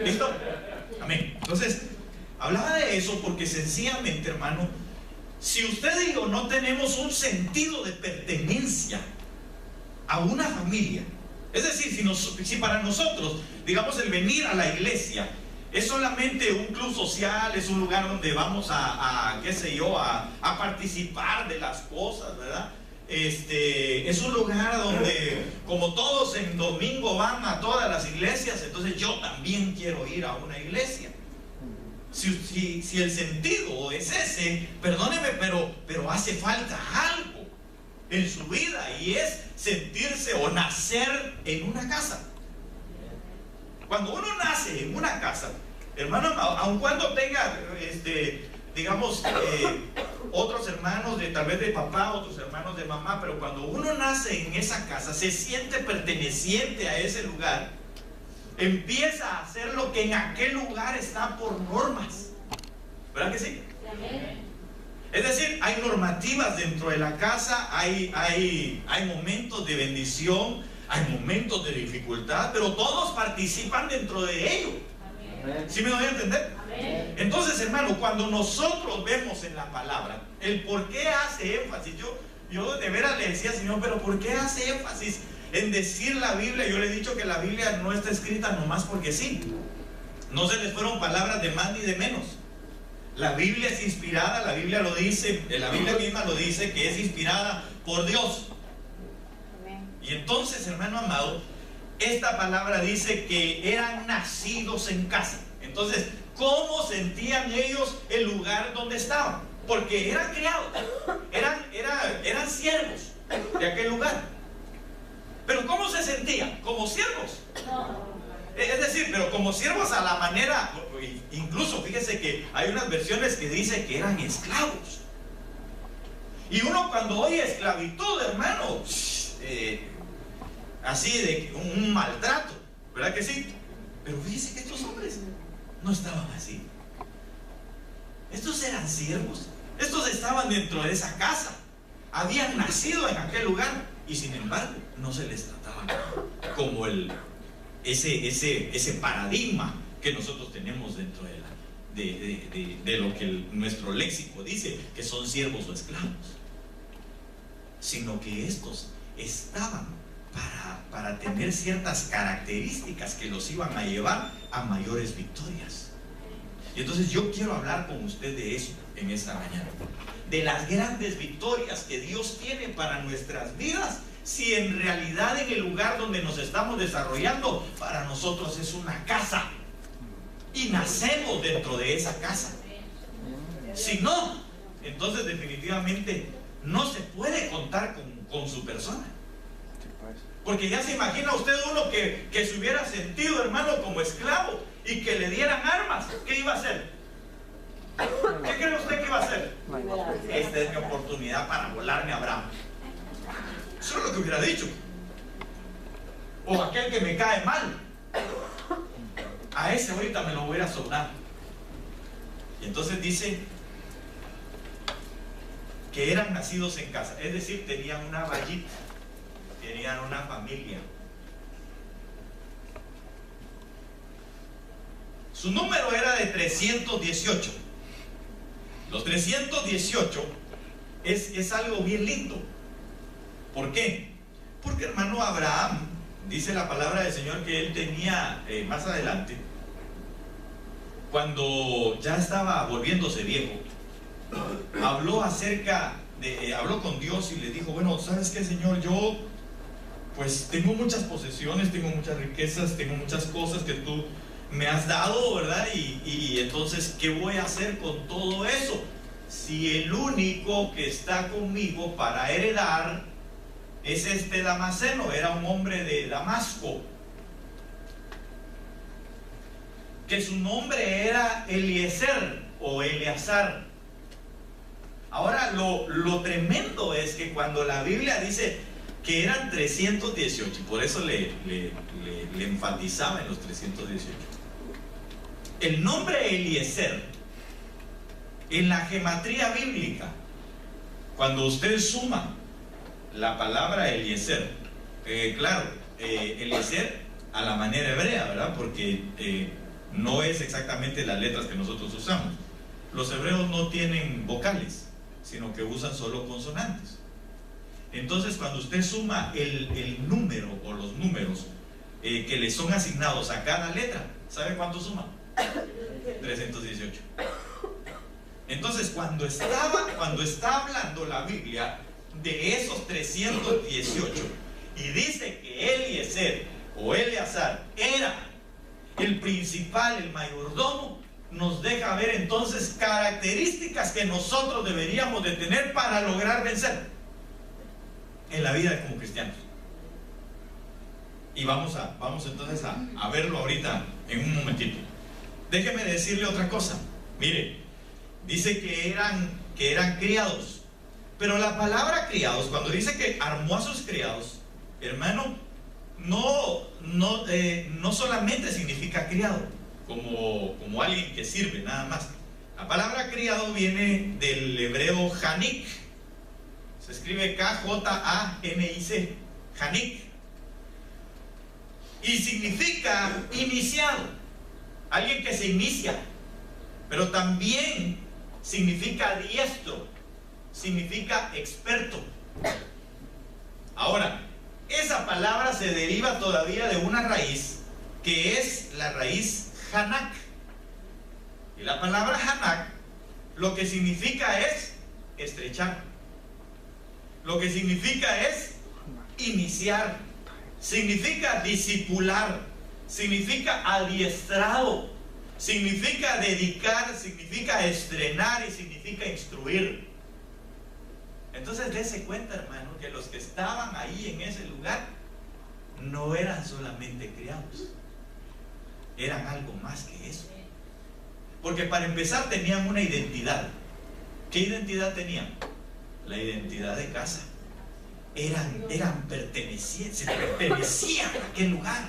¿Listo? Amén. Entonces, hablaba de eso porque sencillamente, hermano, si usted y yo no tenemos un sentido de pertenencia a una familia, es decir, si para nosotros, digamos, el venir a la iglesia es solamente un club social, es un lugar donde vamos qué sé yo, a participar de las cosas, ¿verdad? Es un lugar donde, como todos en domingo van a todas las iglesias, entonces yo también quiero ir a una iglesia. Si el sentido es ese, perdóneme, pero hace falta algo en su vida, y es sentirse o nacer en una casa. Cuando uno nace en una casa, hermano, aun cuando tenga digamos, otros hermanos tal vez de papá, otros hermanos de mamá, pero cuando uno nace en esa casa, se siente perteneciente a ese lugar, empieza a hacer lo que en aquel lugar está por normas, ¿verdad que sí? Es decir, hay normativas dentro de la casa, hay momentos de bendición, hay momentos de dificultad, pero todos participan dentro de ello. ¿Sí me doy a entender? Entonces, hermano, cuando nosotros vemos en la palabra el por qué hace énfasis, yo de veras le decía, Señor, pero ¿por qué hace énfasis en decir la Biblia? Yo le he dicho que la Biblia no está escrita nomás porque sí. No se les fueron palabras de más ni de menos. La Biblia es inspirada, la Biblia lo dice, la Biblia misma lo dice, que es inspirada por Dios. Y entonces, hermano amado, esta palabra dice que eran nacidos en casa. Entonces, ¿cómo sentían ellos el lugar donde estaban? Porque eran criados, eran siervos de aquel lugar. Pero ¿cómo se sentían? Como siervos. Es decir, pero como siervos a la manera, incluso fíjese que hay unas versiones que dice que eran esclavos. Y uno cuando oye esclavitud, hermano, así de un maltrato, ¿verdad que sí? Pero fíjese que estos hombres no estaban así. Estos eran siervos, estos estaban dentro de esa casa, habían nacido en aquel lugar, y sin embargo no se les trataba como ese paradigma que nosotros tenemos dentro de lo que nuestro léxico dice, que son siervos o esclavos, sino que estos estaban para tener ciertas características que los iban a llevar a mayores victorias. Y entonces yo quiero hablar con usted de eso en esta mañana, de las grandes victorias que Dios tiene para nuestras vidas, si en realidad en el lugar donde nos estamos desarrollando para nosotros es una casa y nacemos dentro de esa casa. Si no, entonces definitivamente no se puede contar con su persona. Porque ya se imagina usted uno que se hubiera sentido, hermano, como esclavo y que le dieran armas. ¿Qué iba a hacer? ¿Qué cree usted que iba a hacer? Esta es mi oportunidad para volarme a Abraham. Eso es lo que hubiera dicho. O aquel que me cae mal, a ese ahorita me lo voy a sobrar. Y entonces dice que eran nacidos en casa, es decir, tenían una vallita, tenían una familia. Su número era de 318. Los 318 es algo bien lindo. ¿Por qué? Porque, hermano, Abraham, dice la palabra del Señor que él tenía, más adelante, cuando ya estaba volviéndose viejo, habló con Dios y le dijo, bueno, ¿sabes qué, Señor? Yo pues tengo muchas posesiones, tengo muchas riquezas, tengo muchas cosas que tú me has dado, ¿verdad? Y entonces, ¿qué voy a hacer con todo eso? Si el único que está conmigo para heredar es este Damaseno, era un hombre de Damasco, que su nombre era Eliezer o Eleazar. Ahora, lo tremendo es que cuando la Biblia dice que eran 318, y por eso le enfatizaba en los 318, el nombre Eliezer, en la gematría bíblica, cuando usted suma la palabra Eliezer, claro, Eliezer a la manera hebrea, ¿verdad? Porque no es exactamente las letras que nosotros usamos. Los hebreos no tienen vocales, sino que usan solo consonantes. Entonces, cuando usted suma el número o los números que le son asignados a cada letra, ¿sabe cuánto suma? 318. Entonces, cuando está hablando la Biblia de esos 318 y dice que Eliezer o Eleazar era el principal, el mayordomo, nos deja ver entonces características que nosotros deberíamos de tener para lograr vencer en la vida como cristianos. Y vamos entonces a verlo ahorita en un momentito. Déjeme decirle otra cosa. Mire, dice que eran criados, pero la palabra criados, cuando dice que armó a sus criados, hermano, no solamente significa criado como alguien que sirve nada más. La palabra criado viene del hebreo janik, se escribe K-J-A-N-I-C, janik, y significa iniciado, alguien que se inicia, pero también significa diestro, significa experto. Ahora, esa palabra se deriva todavía de una raíz que es la raíz hanak, y la palabra hanak lo que significa es estrechar, lo que significa es iniciar, significa discipular, significa adiestrado, significa dedicar, significa estrenar y significa instruir. Entonces dése cuenta, hermano, que los que estaban ahí en ese lugar no eran solamente criados, eran algo más que eso. Porque para empezar tenían una identidad. ¿Qué identidad tenían? La identidad de casa. Se pertenecían a aquel lugar.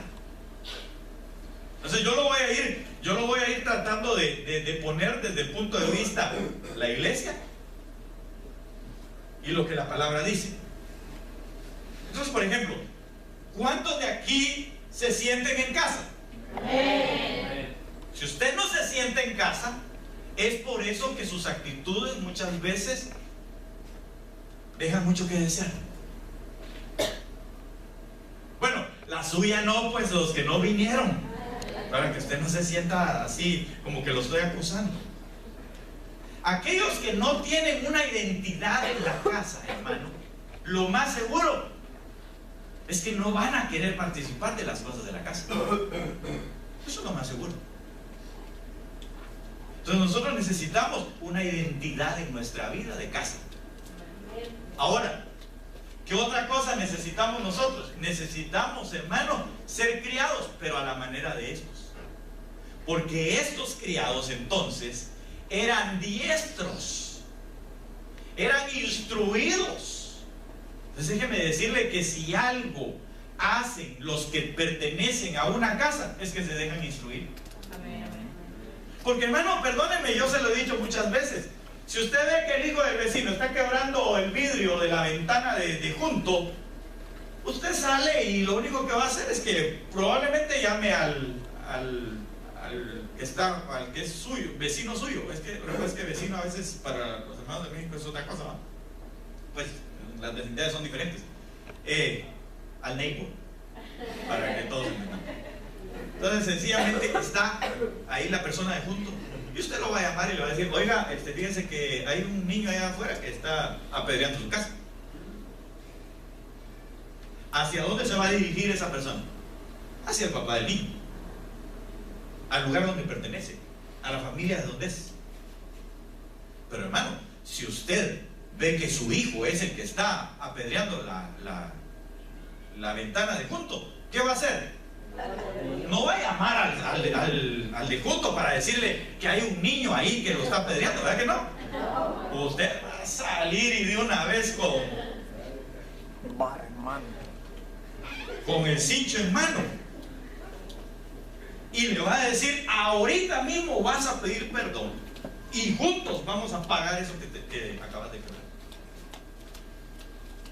Entonces yo lo voy a ir tratando de poner desde el punto de vista la iglesia y lo que la palabra dice. Entonces, por ejemplo, ¿cuántos de aquí se sienten en casa? Si usted no se siente en casa, es por eso que sus actitudes muchas veces dejan mucho que desear. Bueno, la suya no, pues los que no vinieron, para que usted no se sienta así como que lo estoy acusando. Aquellos que no tienen una identidad en la casa, hermano, lo más seguro es que no van a querer participar de las cosas de la casa. Eso es lo más seguro. Entonces nosotros necesitamos una identidad en nuestra vida de casa. Ahora, ¿qué otra cosa necesitamos nosotros? Necesitamos, hermano, ser criados, pero a la manera de estos. Porque estos criados entonces eran diestros, eran instruidos. Entonces déjeme decirle que si algo hacen los que pertenecen a una casa, es que se dejan instruir. Porque, hermano, perdónenme, yo se lo he dicho muchas veces. Si usted ve que el hijo del vecino está quebrando el vidrio de la ventana de junto, usted sale y lo único que va a hacer es que probablemente llame al que es suyo, vecino suyo. Es que vecino a veces para los hermanos de México es otra cosa, ¿no? Pues las vecindades son diferentes. Al neighbor, para que todos entiendan. Entonces sencillamente está ahí la persona de junto y usted lo va a llamar y le va a decir: oiga, fíjense que hay un niño allá afuera que está apedreando su casa. ¿Hacia dónde se va a dirigir esa persona? Hacia el papá del niño, al lugar donde pertenece, a la familia de donde es. Pero, hermano, si usted ve que su hijo es el que está apedreando la ventana de junto, ¿qué va a hacer? No va a llamar al de junto para decirle que hay un niño ahí que lo está apedreando, ¿verdad que no? Usted va a salir y de una vez con el cincho en mano y le va a decir: ahorita mismo vas a pedir perdón y juntos vamos a pagar eso que acabas de quebrar.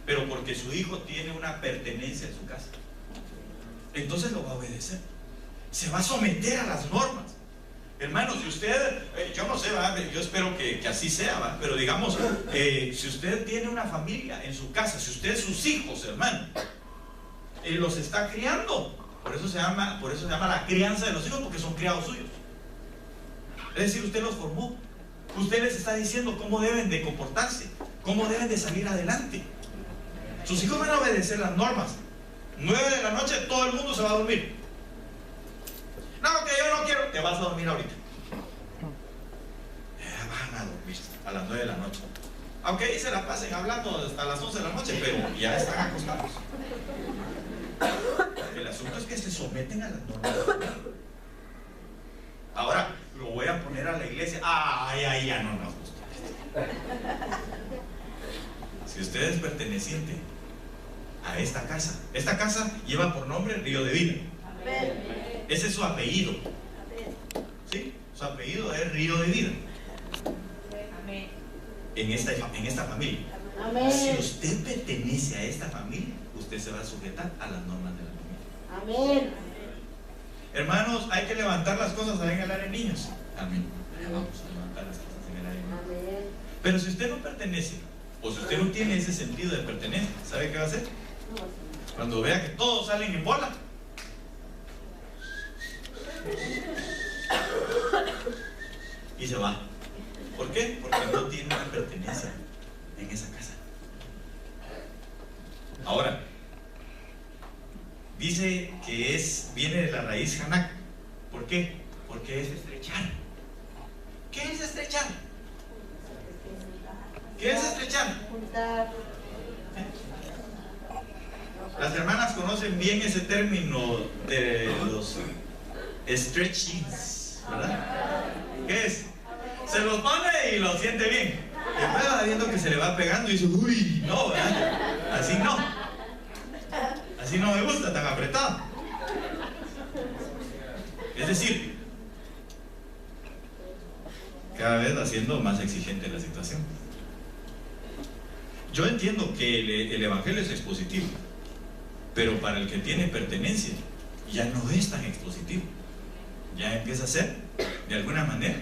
Pero porque su hijo tiene una pertenencia en su casa, entonces lo va a obedecer, se va a someter a las normas, Hermano, si usted, yo no sé, ¿va? Yo espero que así sea, ¿va? Pero digamos, si usted tiene una familia en su casa, si usted sus hijos, hermano, los está criando, por eso se llama la crianza de los hijos, porque son criados suyos. Es decir, usted los formó, usted les está diciendo cómo deben de comportarse, cómo deben de salir adelante. Sus hijos van a obedecer las normas. 9 de la noche todo el mundo se va a dormir. No, que yo no quiero. Te vas a dormir ahorita. Van a dormir a las 9 de la noche. Aunque ahí se la pasen hablando hasta las 11 de la noche, pero ya están acostados. El asunto es que se someten a las normas. Ahora lo voy a poner a la iglesia. Ay, ya no nos gusta. Si usted es perteneciente a esta casa lleva por nombre Río de Vida. Ese es su apellido. ¿Sí? Su apellido es Río de Vida. En esta familia. Si usted pertenece a esta familia, usted se va a sujetar a las normas de la familia. Amén. Hermanos, hay que levantar las cosas en el área de niños. Amén. Vamos a levantar las cosas en el área de niños. Pero si usted no pertenece, o si usted no tiene ese sentido de pertenencia, ¿sabe qué va a hacer? Cuando vea que todos salen en bola, y se va. ¿Por qué? Porque no tiene una pertenencia en esa casa. Ahora, dice que viene de la raíz Hanak. ¿Por qué? Porque es estrechar. ¿Qué es estrechar? ¿Qué es estrechar? Las hermanas conocen bien ese término de los stretchings, ¿verdad? ¿Qué es? Se los pone y lo siente bien. Después va viendo que se le va pegando y dice, uy, no, ¿verdad? Así no. Así no me gusta, tan apretado. Es decir, cada vez va siendo más exigente la situación. Yo entiendo que el evangelio es expositivo, pero para el que tiene pertenencia ya no es tan expositivo. Ya empieza a ser, de alguna manera,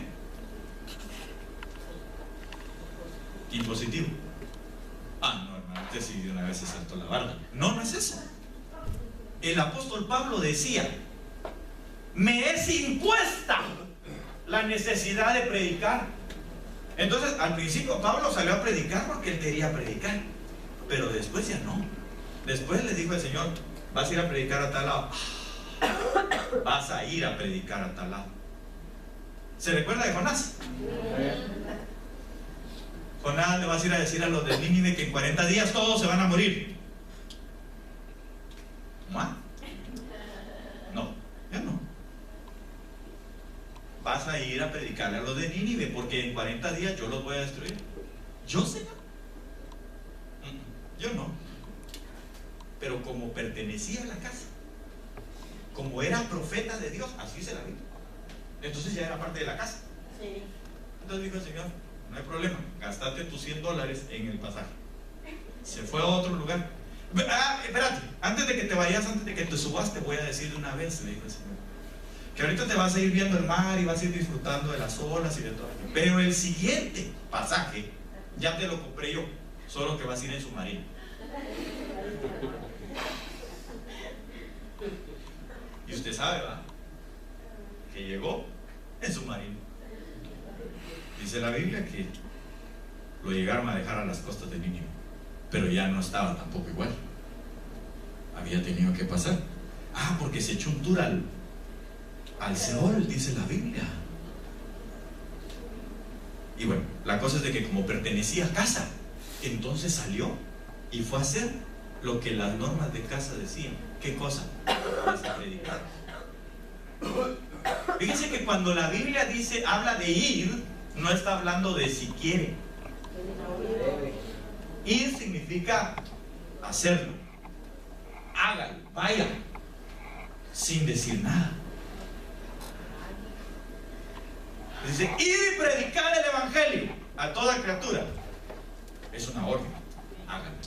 impositivo. No, hermano, usted sí de una vez se saltó la barda. No es eso. El apóstol Pablo decía, me es impuesta la necesidad de predicar. Entonces, al principio Pablo salió a predicar porque él quería predicar, pero después ya no. Después le dijo el Señor, vas a ir a predicar a tal lado. Vas a ir a predicar a tal lado. ¿Se recuerda de Jonás? Jonás le vas a ir a decir a los de Nínive que en 40 días todos se van a morir. No, ya no. Vas a ir a predicarle a los de Nínive porque en 40 días yo los voy a destruir. ¿Yo, Señor? Yo no. Pero como pertenecía a la casa, como era profeta de Dios, así se la vi. Entonces ya era parte de la casa. Sí. Entonces dijo el Señor, no hay problema, gastate tus $100 en el pasaje. Se fue a otro lugar. Espérate, antes de que te vayas, antes de que te subas, te voy a decir de una vez, le dijo el Señor, que ahorita te vas a ir viendo el mar y vas a ir disfrutando de las olas y de todo. Pero el siguiente pasaje ya te lo compré yo, solo que vas a ir en submarino. Y usted sabe, ¿va? Que llegó en submarino. Dice la Biblia que lo llegaron a dejar a las costas de Nínive, pero ya no estaba tampoco igual. Había tenido que pasar. Porque se echó un tour al Seol, dice la Biblia. Y bueno, la cosa es de que como pertenecía a casa, entonces salió y fue a hacer lo que las normas de casa decían. ¿Qué cosa? Vas a predicar. Fíjense que cuando la Biblia habla de ir, no está hablando de si quiere. Ir significa hacerlo. Hágalo, vaya, sin decir nada. Dice, ir y predicar el evangelio a toda criatura. Es una orden, hágalo.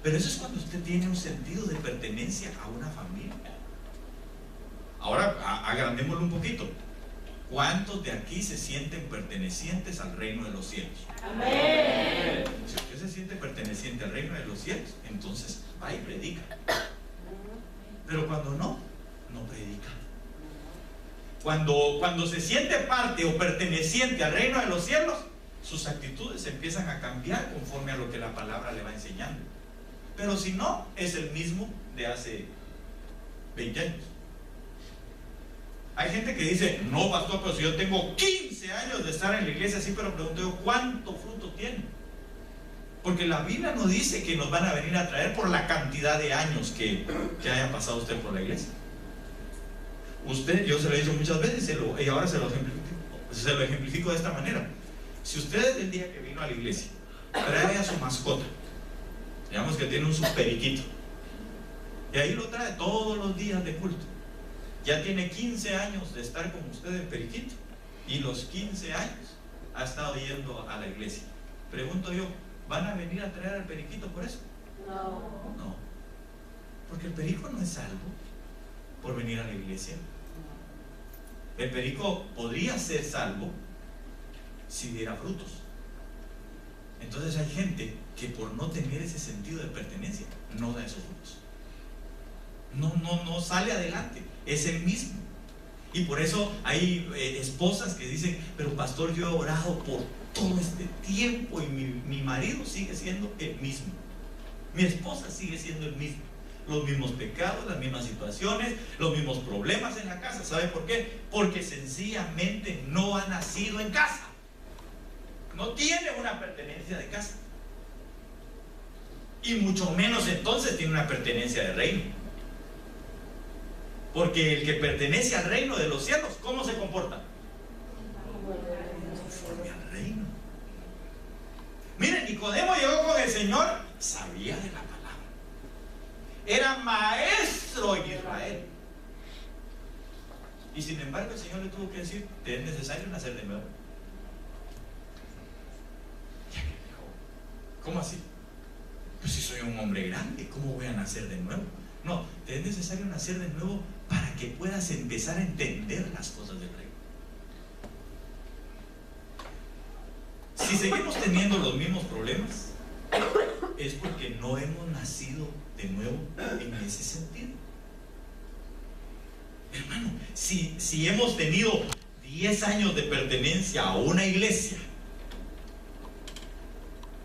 Pero eso es cuando usted tiene un sentido de pertenencia a una familia. Ahora, agrandémoslo un poquito. ¿Cuántos de aquí se sienten pertenecientes al reino de los cielos? Amén. Si usted se siente perteneciente al reino de los cielos, entonces va y predica. Pero cuando no, no predica. Cuando se siente parte o perteneciente al reino de los cielos, sus actitudes empiezan a cambiar conforme a lo que la palabra le va enseñando. Pero si no, es el mismo de hace 20 años. Hay gente que dice, no, pastor, pero si yo tengo 15 años de estar en la iglesia, sí, pero pregunto yo, ¿cuánto fruto tiene? Porque la Biblia no dice que nos van a venir a traer por la cantidad de años que haya pasado usted por la iglesia. Usted, yo se lo he dicho muchas veces y ahora se lo ejemplifico de esta manera. Si usted desde el día que vino a la iglesia trae a su mascota, digamos que tiene un periquito, y ahí lo trae todos los días de culto, ya tiene 15 años de estar con usted en periquito, y los 15 años ha estado yendo a la iglesia. Pregunto yo, ¿van a venir a traer al periquito por eso? No, porque el perico no es salvo por venir a la iglesia. El perico podría ser salvo si diera frutos. Entonces hay gente que por no tener ese sentido de pertenencia no da esos frutos, no sale adelante, es el mismo. Y por eso hay esposas que dicen, pero pastor, yo he orado por todo este tiempo y mi marido sigue siendo el mismo, mi esposa sigue siendo el mismo, los mismos pecados, las mismas situaciones, los mismos problemas en la casa. ¿Sabe por qué? Porque sencillamente no ha nacido en casa, no tiene una pertenencia de casa, y mucho menos entonces tiene una pertenencia de reino. Porque el que pertenece al reino de los cielos, ¿cómo se comporta? Conforme al reino. Miren, Nicodemo llegó con el Señor, sabía de la palabra, era maestro en Israel, y sin embargo el Señor le tuvo que decir, te es necesario nacer de nuevo. Ya que dijo, ¿cómo así? Pues si soy un hombre grande, ¿cómo voy a nacer de nuevo? No, te es necesario nacer de nuevo para que puedas empezar a entender las cosas del reino. Si seguimos teniendo los mismos problemas, es porque no hemos nacido de nuevo en ese sentido. Hermano, si hemos tenido 10 años de pertenencia a una iglesia,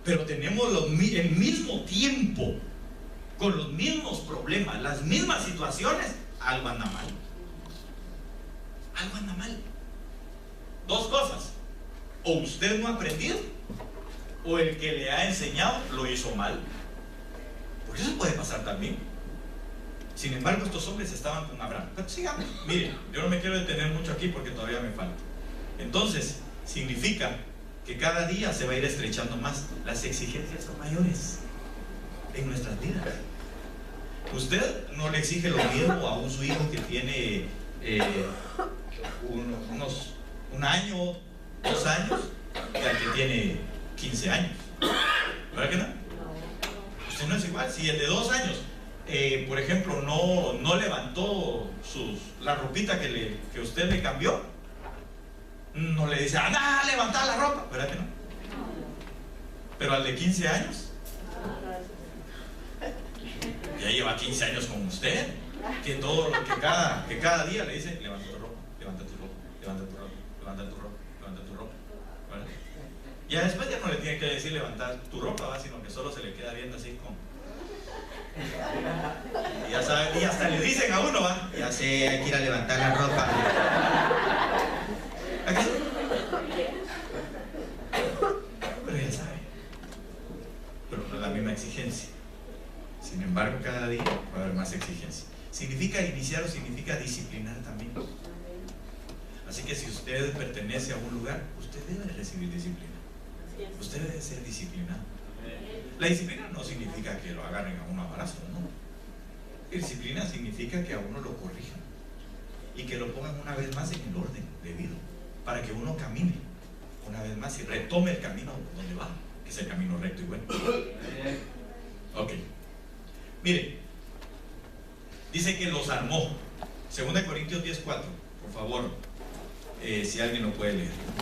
pero tenemos el mismo tiempo con los mismos problemas, las mismas situaciones, algo anda mal. Algo anda mal. Dos cosas: o usted no ha aprendido, o el que le ha enseñado lo hizo mal. Porque eso puede pasar también. Sin embargo, estos hombres estaban con Abraham. Pero sigamos. Miren, yo no me quiero detener mucho aquí porque todavía me falta. Entonces, significa que cada día se va a ir estrechando más. Las exigencias son mayores en nuestras vidas. Usted no le exige lo mismo a su hijo que tiene un año, 2 años, que al que tiene 15 años. ¿Verdad que no? Usted no es igual. Si el de 2 años, por ejemplo, no levantó la ropita que usted le cambió, no le dice, anda a levantar la ropa. ¿Verdad que no? Pero al de 15 años, ya lleva 15 años con usted, que todo lo que cada día le dice, levanta tu ropa, levanta tu ropa, levanta tu ropa, levanta tu ropa, levanta tu ropa, ¿vale? Ya después ya no le tiene que decir levantar tu ropa, ¿va? Sino que solo se le queda viendo así con... Y ya sabe, y hasta le dicen a uno, ¿va? Ya sé, hay que ir a levantar la ropa. ¿Aquí? Pero ya sabe. Pero no es la misma exigencia. Sin embargo, cada día va a haber más exigencia. ¿Significa iniciar o significa disciplinar también? Así que si usted pertenece a un lugar, usted debe recibir disciplina. Usted debe ser disciplinado. La disciplina no significa que lo agarren a uno a balazo, no. Disciplina significa que a uno lo corrijan y que lo pongan una vez más en el orden debido, para que uno camine una vez más y retome el camino donde va, que es el camino recto y bueno. Ok. Mire, dice que los armó. 2 Corintios 10:4, por favor. si alguien lo puede leer.